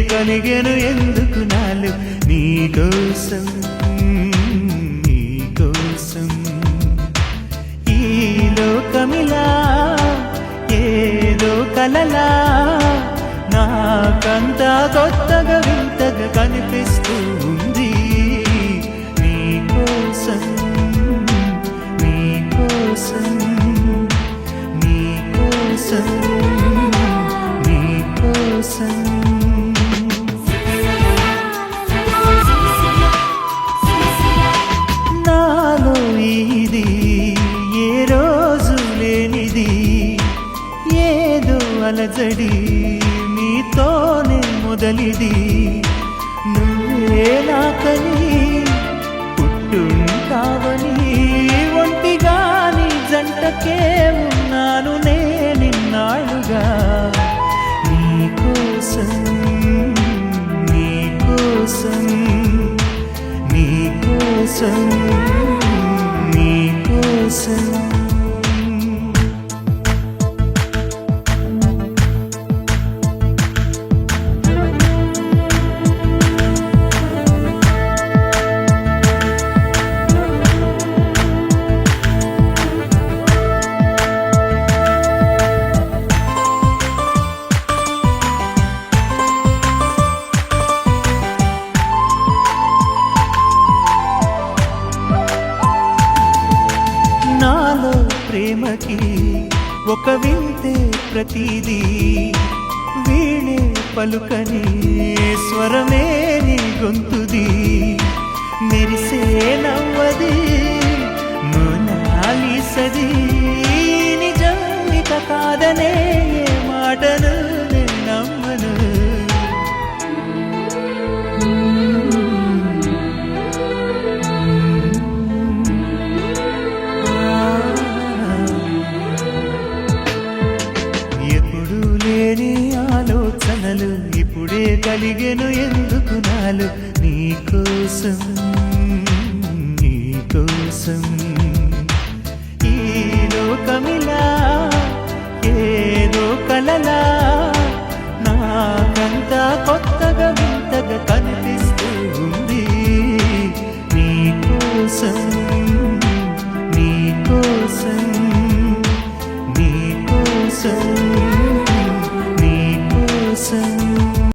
కలిగెను ఎందుకు నాలు నీకోసం నీకోసం ఈ లోకమిలా ఏదో కలలా నాకంతా కొత్తగా వింతగా కనిపిస్తూ ఉంది నీకోసం నీకోసం నీకోసం నీకోసం నాలో ఇది ఏ రోజు లేనిది ఏదో అలజడి నీతోనే మొదలిది నువ్వే నాకని పుట్టుంటావని ఒంటిగా నీ జంటకే ఉన్నాను నేనిన్నాళ్ళుగా నీకోసం నీకోసం నీకోసం నీకోసం నాలో ప్రేమకి ఒక వింతే ప్రతిదీ వీణే పలుకని స్వరమే నీ గొంతుది మెరిసే నవ్వది మోనాలిసది నిజమిక కాదనే మాటను నేను నమ్మను ఆలోచనలు ఇప్పుడే కలిగెను ఎందుకు నాలు నీకోసం నీకోసం ఈ లోకం